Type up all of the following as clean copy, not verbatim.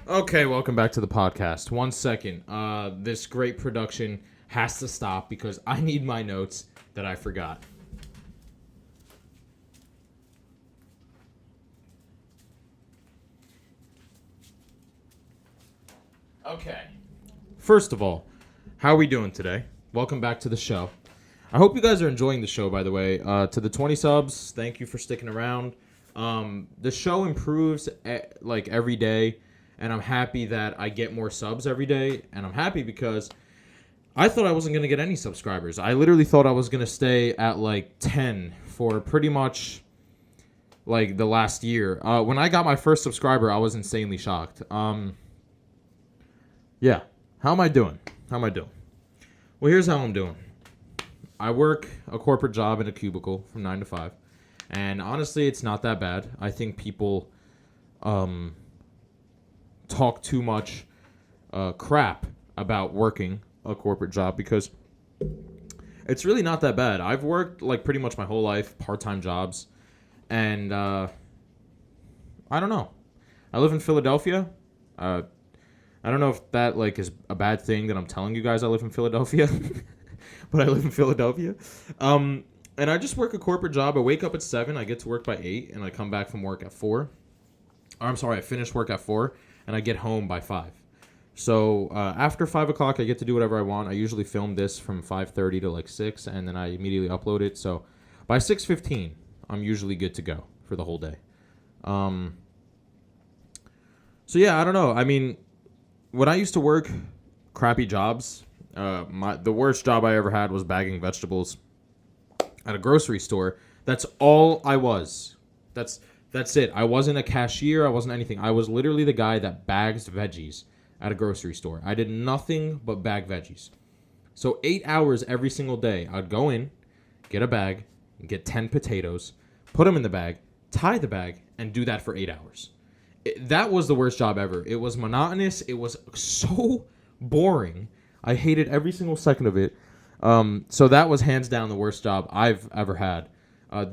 Okay, welcome back to the podcast. 1 second. This great production has to stop because I need my notes that I forgot. Okay. First of all, how are we doing today? Welcome back to the show. I hope you guys are enjoying the show, by the way. To the 20 subs, thank you for sticking around. The show improves every day, and I'm happy that I get more subs every day, and I'm happy because I thought I wasn't going to get any subscribers. I literally thought I was going to stay at like 10 for pretty much like the last year. When I got my first subscriber, I was insanely shocked. Yeah. How am I doing? Well, here's how I'm doing. I work a corporate job in a cubicle from 9 to 5. And honestly, it's not that bad. I think people talk too much crap about working a corporate job because it's really not that bad. I've worked like pretty much my whole life, part-time jobs. And I don't know. I live in Philadelphia. I don't know if that like is a bad thing that I'm telling you guys I live in Philadelphia. But I live in Philadelphia. And I just work a corporate job. I wake up at 7. I get to work by 8. And I come back from work at 4. Or, I'm sorry, I finish work at 4. And I get home by 5. So after 5 o'clock, I get to do whatever I want. I usually film this from 5:30 to like 6. And then I immediately upload it. So by 6:15, I'm usually good to go for the whole day. So yeah, I don't know. I mean, when I used to work crappy jobs, the worst job I ever had was bagging vegetables at a grocery store. That's all I was. That's it. I wasn't a cashier. I wasn't anything. I was literally the guy that bags veggies at a grocery store. I did nothing but bag veggies. So 8 hours every single day, I'd go in, get a bag, get 10 potatoes, put them in the bag, tie the bag, and do that for 8 hours. That was the worst job ever. It was monotonous. It was so boring. I hated every single second of it. So that was hands down the worst job I've ever had.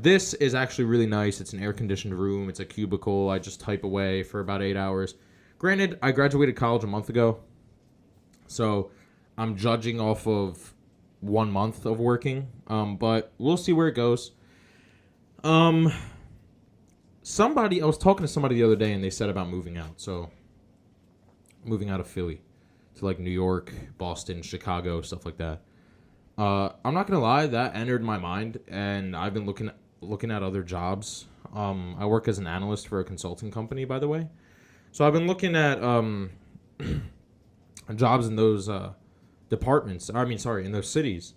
This is actually really nice. It's an air-conditioned room. It's a cubicle. I just type away for about 8 hours. Granted, I graduated college a month ago, so I'm judging off of 1 month of working. But we'll see where it goes. I was talking to somebody the other day, and they said about moving out. So, moving out of Philly to like New York, Boston, Chicago, stuff like that. I'm not gonna lie, that entered my mind, and I've been looking at other jobs. I work as an analyst for a consulting company, by the way. So I've been looking at jobs in those departments. In those cities,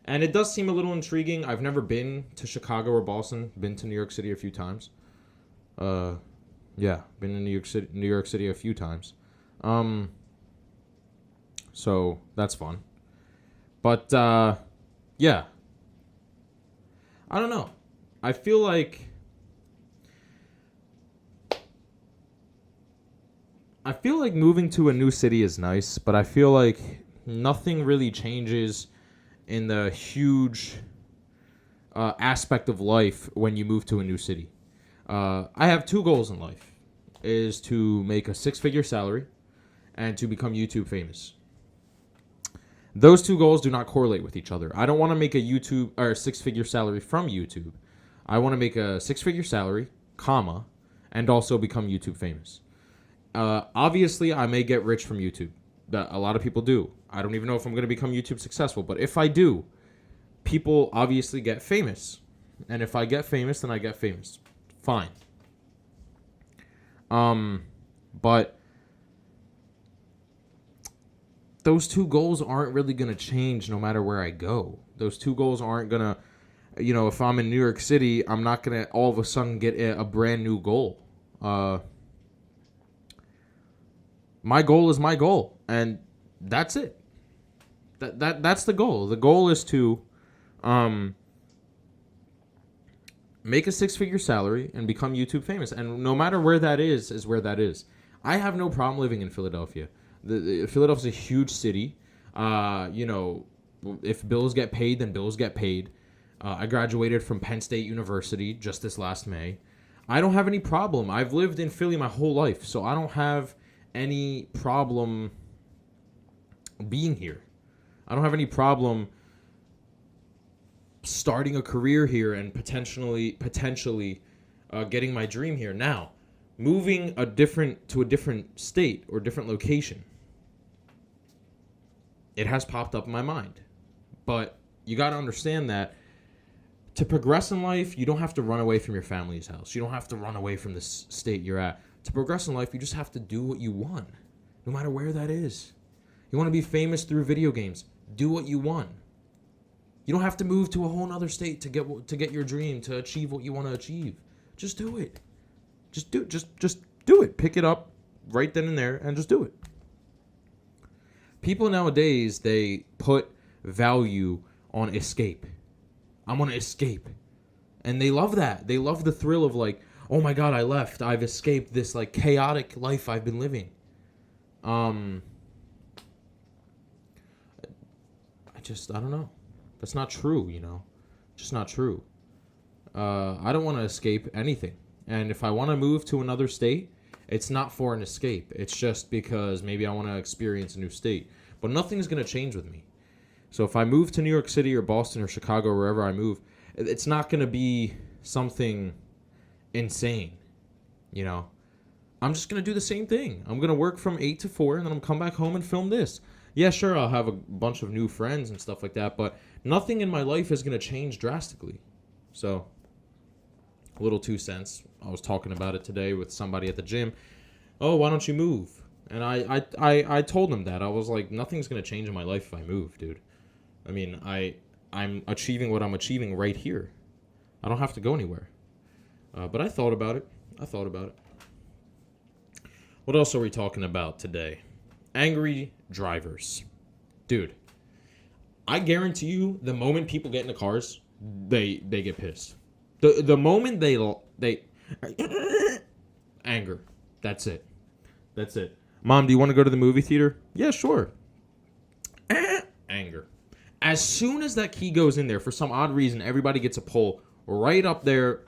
and it does seem a little intriguing. I've never been to Chicago or Boston. Been to New York City a few times. Yeah, been in New York City a few times. So that's fun. But yeah, I don't know. I feel like moving to a new city is nice, but I feel like nothing really changes in the huge aspect of life when you move to a new city. I have 2 goals in life: is to make a 6-figure salary and to become YouTube famous. Those 2 goals do not correlate with each other. I don't want to make a 6-figure salary from YouTube. I want to make a 6-figure salary, comma, and also become YouTube famous. Obviously, I may get rich from YouTube. A lot of people do. I don't even know if I'm going to become YouTube successful, but if I do, people obviously get famous. And if I get famous, then I get famous. Fine. But those 2 goals aren't really going to change no matter where I go. Those 2 goals aren't going to, if I'm in New York City, I'm not going to all of a sudden get a brand new goal. My goal is my goal, and that's it. That's the goal. The goal is to make a 6-figure salary and become YouTube famous. And no matter where that is where that is. I have no problem living in Philadelphia. Philadelphia's a huge city. If bills get paid, then bills get paid. I graduated from Penn State University just this last May. I don't have any problem. I've lived in Philly my whole life, so I don't have any problem being here. I don't have any problem starting a career here and potentially getting my dream here. Now, moving to a different state or different location, it has popped up in my mind. But you got to understand that to progress in life, you don't have to run away from your family's house. You don't have to run away from the state you're at. To progress in life, you just have to do what you want, no matter where that is. You want to be famous through video games, do what you want. You don't have to move to a whole other state to get your dream, to achieve what you want to achieve. Just do it. Just do it. Pick it up right then and there and just do it. People nowadays, they put value on escape. I'm going to escape. And they love that. They love the thrill of like, oh my God, I left. I've escaped this like chaotic life I've been living. I don't know. That's not true, you know. Just not true. I don't want to escape anything. And if I want to move to another state, it's not for an escape. It's just because maybe I want to experience a new state. But nothing's going to change with me. So if I move to New York City or Boston or Chicago or wherever I move, it's not going to be something insane, you know. I'm just going to do the same thing. I'm going to work from 8 to 4, and then I'm come back home and film this. Yeah, sure, I'll have a bunch of new friends and stuff like that, but nothing in my life is going to change drastically. So, a little 2 cents. I was talking about it today with somebody at the gym. Oh, why don't you move? And I told him that. I was like, nothing's going to change in my life if I move, dude. I mean, I'm achieving what I'm achieving right here. I don't have to go anywhere. But I thought about it. What else are we talking about today? Angry drivers. Dude, I guarantee you, the moment people get in the cars, they get pissed. The moment they anger. That's it. Mom, do you want to go to the movie theater? Yeah, sure. Anger. As soon as that key goes in there, for some odd reason, everybody gets a pull right up there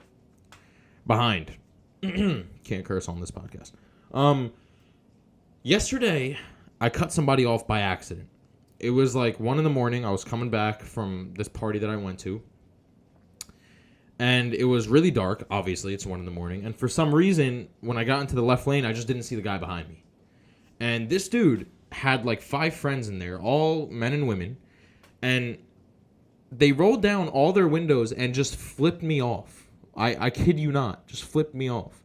behind. Can't curse on this podcast. Yesterday, I cut somebody off by accident. It was like 1 a.m. I was coming back from this party that I went to. And it was really dark. Obviously, it's 1 a.m. And for some reason, when I got into the left lane, I just didn't see the guy behind me. And this dude had like 5 friends in there, all men and women. And they rolled down all their windows and just flipped me off. I kid you not. Just flipped me off.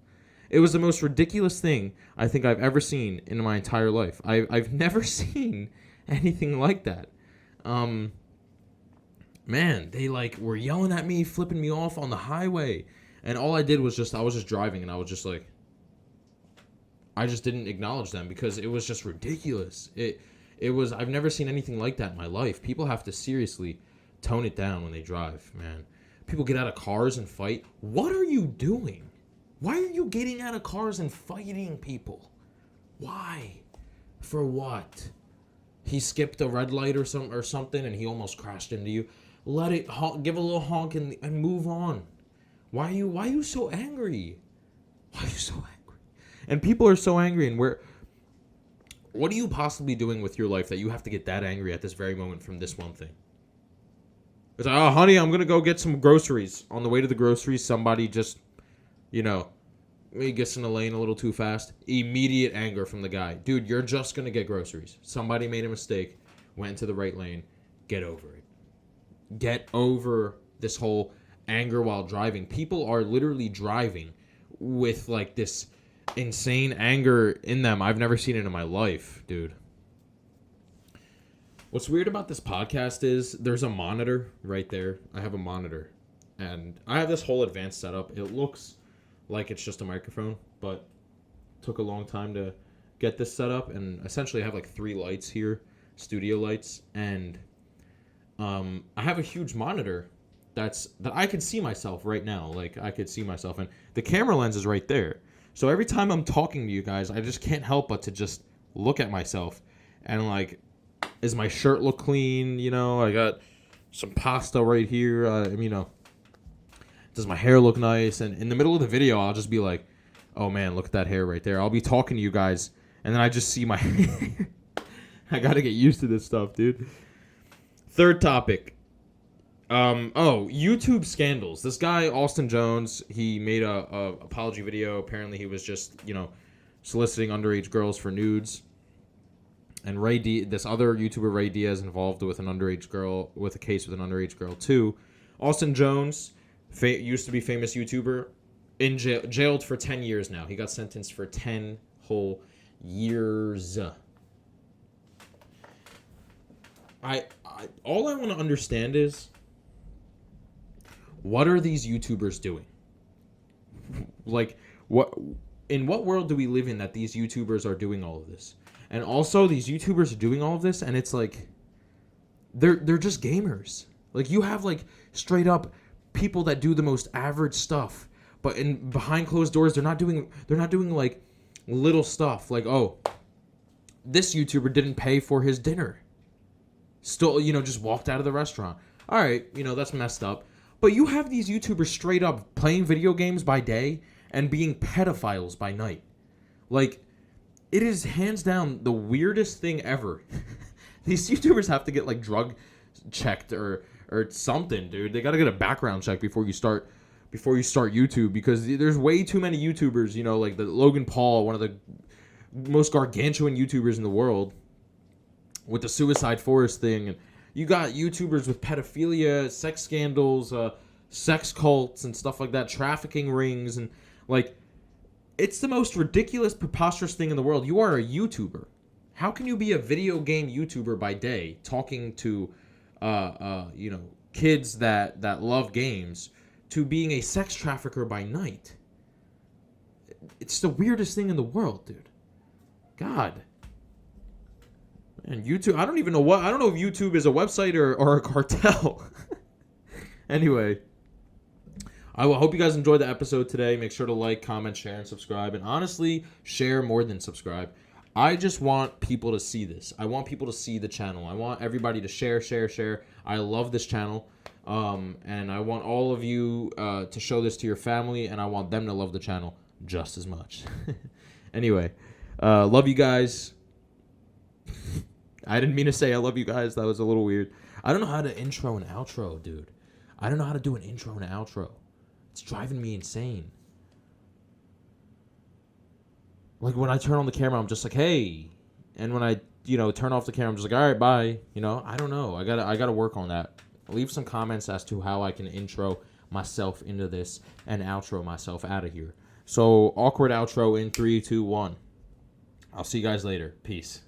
It was the most ridiculous thing I think I've ever seen in my entire life. I've never seen anything like that. Man, they like were yelling at me, flipping me off on the highway. And all I did was I was just driving, and I was just like, I just didn't acknowledge them because it was just ridiculous. It was, I've never seen anything like that in my life. People have to seriously tone it down when they drive, man. People get out of cars and fight. What are you doing? Why are you getting out of cars and fighting people? Why? For what? He skipped a red light or something and he almost crashed into you. Let it give a little honk and move on. Why are you so angry? Why are you so angry? And people are so angry, and what are you possibly doing with your life that you have to get that angry at this very moment from this one thing? It's like, oh, honey, I'm going to go get some groceries. On the way to the groceries, somebody just, he gets in the lane a little too fast. Immediate anger from the guy. Dude, you're just going to get groceries. Somebody made a mistake, went into the right lane. Get over it. Get over this whole anger while driving. People are literally driving with like this insane anger in them. I've never seen it in my life, dude. What's weird about this podcast is there's a monitor right there. I have a monitor. And I have this whole advanced setup. It looks like it's just a microphone, but it took a long time to get this set up. And essentially I have like 3 lights here, studio lights. And I have a huge monitor that I can see myself right now. Like I could see myself. And the camera lens is right there. So every time I'm talking to you guys, I just can't help but to just look at myself and like, does my shirt look clean? I got some pasta right here. Does my hair look nice? And in the middle of the video, I'll just be like, oh man, look at that hair right there. I'll be talking to you guys and then I just see my I gotta get used to this stuff, dude. Third topic. YouTube scandals. This guy, Austin Jones, he made a apology video. Apparently he was just, soliciting underage girls for nudes. And this other YouTuber, Ray Diaz, involved with a case with an underage girl too. Austin Jones, used to be famous YouTuber, jailed for 10 years now. He got sentenced for 10 whole years. All I want to understand is, what are these YouTubers doing? Like, in what world do we live in that these YouTubers are doing all of this? And also, these YouTubers are doing all of this, and it's like, they're just gamers. Like, you have, like, straight up people that do the most average stuff, but behind closed doors, they're not doing like little stuff. Like, oh, this YouTuber didn't pay for his dinner. Still, just walked out of the restaurant. All right, that's messed up. But you have these YouTubers straight up playing video games by day and being pedophiles by night. Like, it is hands down the weirdest thing ever. These YouTubers have to get, like, drug checked or something, dude. They got to get a background check before you start YouTube, because there's way too many YouTubers, like the Logan Paul, one of the most gargantuan YouTubers in the world, with the Suicide Forest thing. And you got YouTubers with pedophilia, sex scandals, sex cults and stuff like that, trafficking rings, and like, it's the most ridiculous, preposterous thing in the world. You are a YouTuber. How can you be a video game YouTuber by day, talking to, kids that love games, to being a sex trafficker by night? It's the weirdest thing in the world, dude. God. And YouTube, I don't know if YouTube is a website or a cartel. Anyway, I hope you guys enjoyed the episode today. Make sure to like, comment, share, and subscribe. And honestly, share more than subscribe. I just want people to see this. I want people to see the channel. I want everybody to share. I love this channel. And I want all of you to show this to your family, and I want them to love the channel just as much. Anyway, love you guys. I didn't mean to say I love you guys. That was a little weird. I don't know how to intro and outro, dude. I don't know how to do an intro and an outro. It's driving me insane. Like, when I turn on the camera, I'm just like, hey. And when I, turn off the camera, I'm just like, all right, bye. I don't know. I gotta work on that. Leave some comments as to how I can intro myself into this and outro myself out of here. So, awkward outro in 3, 2, 1. I'll see you guys later. Peace.